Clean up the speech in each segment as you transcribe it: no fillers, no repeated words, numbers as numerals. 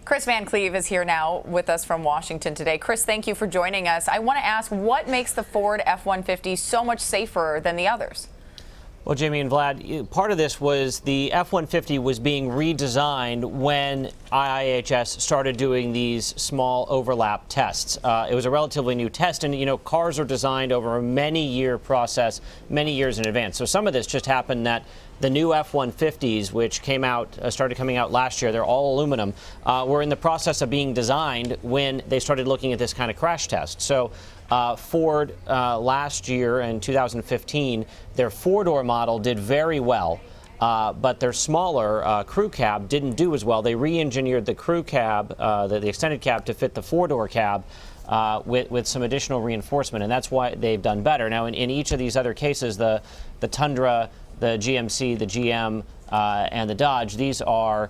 Kris Van Cleave is here now with us from Washington today. Kris, thank you for joining us. I want to ask, what makes the Ford F-150 so much safer than the others? Well, Jamie and Vlad, part of this was the F-150 was being redesigned when IIHS started doing these small overlap tests. It was a relatively new test, and, cars are designed over a many-year process, many years in advance. So some of this just happened that the new F-150s, which started coming out last year, they're all aluminum, were in the process of being designed when they started looking at this kind of crash test. So Ford last year in 2015, their four-door model did very well, but their smaller crew cab didn't do as well. They re-engineered the crew cab, the extended cab, to fit the four-door cab with some additional reinforcement, and that's why they've done better. Now, in each of these other cases, the Tundra, the GMC, the GM, and the Dodge, these are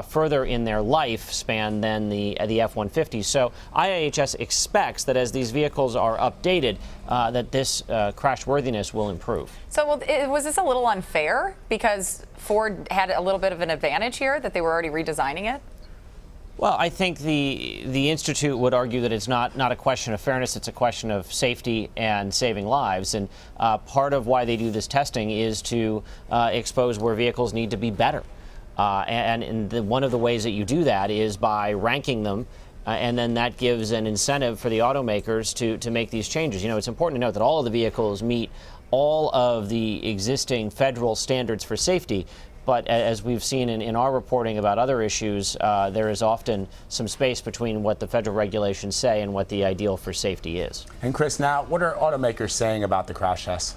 further in their lifespan than the F-150. So IIHS expects that as these vehicles are updated, that this crashworthiness will improve. So was this a little unfair because Ford had a little bit of an advantage here, that they were already redesigning it? Well, I think the Institute would argue that it's not a question of fairness, it's a question of safety and saving lives. And part of why they do this testing is to expose where vehicles need to be better. One of the ways that you do that is by ranking them, and then that gives an incentive for the automakers to make these changes. It's important to note that all of the vehicles meet all of the existing federal standards for safety. But as we've seen in our reporting about other issues, there is often some space between what the federal regulations say and what the ideal for safety is. And Kris, now, what are automakers saying about the crash tests?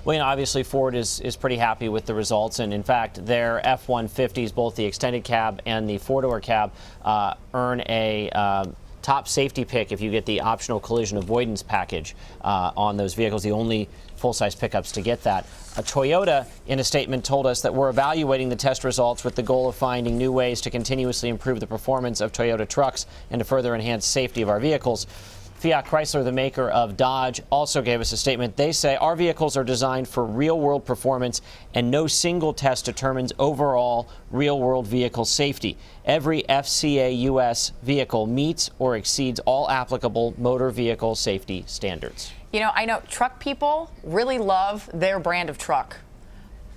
Well, obviously Ford is pretty happy with the results, and in fact, their F-150s, both the extended cab and the four-door cab, earn a top safety pick if you get the optional collision avoidance package on those vehicles, the only full-size pickups to get that. Toyota, in a statement, told us that we're evaluating the test results with the goal of finding new ways to continuously improve the performance of Toyota trucks and to further enhance safety of our vehicles. Fiat Chrysler, the maker of Dodge, also gave us a statement. They say our vehicles are designed for real-world performance, and no single test determines overall real-world vehicle safety. Every FCA US vehicle meets or exceeds all applicable motor vehicle safety standards. I know truck people really love their brand of truck.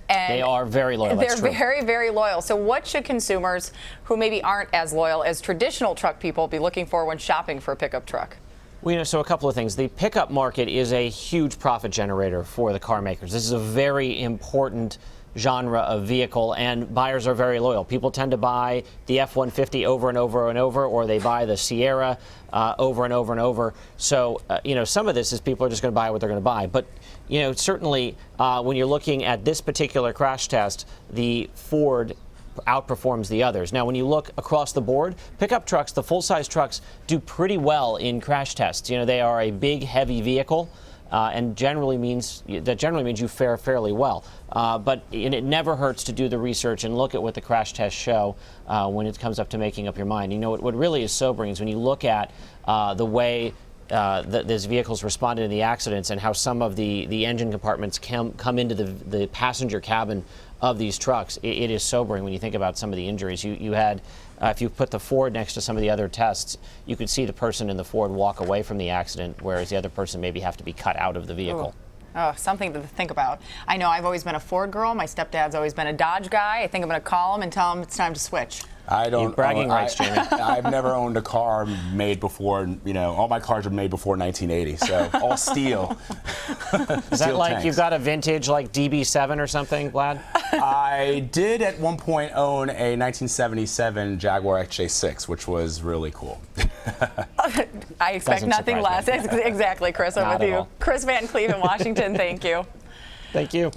And they are very loyal. They're very, very loyal. So what should consumers who maybe aren't as loyal as traditional truck people be looking for when shopping for a pickup truck? Well, so a couple of things. The pickup market is a huge profit generator for the car makers. This is a very important genre of vehicle, and buyers are very loyal. People tend to buy the F-150 over and over and over, or they buy the Sierra over and over and over. So, some of this is people are just going to buy what they're going to buy. But, certainly when you're looking at this particular crash test, the Ford outperforms the others. Now, when you look across the board, pickup trucks, the full-size trucks, do pretty well in crash tests. They are a big, heavy vehicle, and generally means you fare fairly well. But it never hurts to do the research and look at what the crash tests show when it comes up to making up your mind. What really is sobering is when you look at the way these vehicles responded in the accidents and how some of the engine compartments come into the passenger cabin of these trucks. It is sobering when you think about some of the injuries. You had, if you put the Ford next to some of the other tests, you could see the person in the Ford walk away from the accident, whereas the other person maybe have to be cut out of the vehicle. Oh, something to think about. I know I've always been a Ford girl. My stepdad's always been a Dodge guy. I think I'm going to call him and tell him it's time to switch. I don't. Bragging rights, Jamie. I've never owned a car made before. All my cars were made before 1980, so all steel. Is that like tanks. You've got a vintage like DB7 or something, Vlad? I did at one point own a 1977 Jaguar XJ6, which was really cool. I expect nothing less. Exactly, Kris. I'm with you. Kris Van Cleave in Washington. Thank you. Thank you.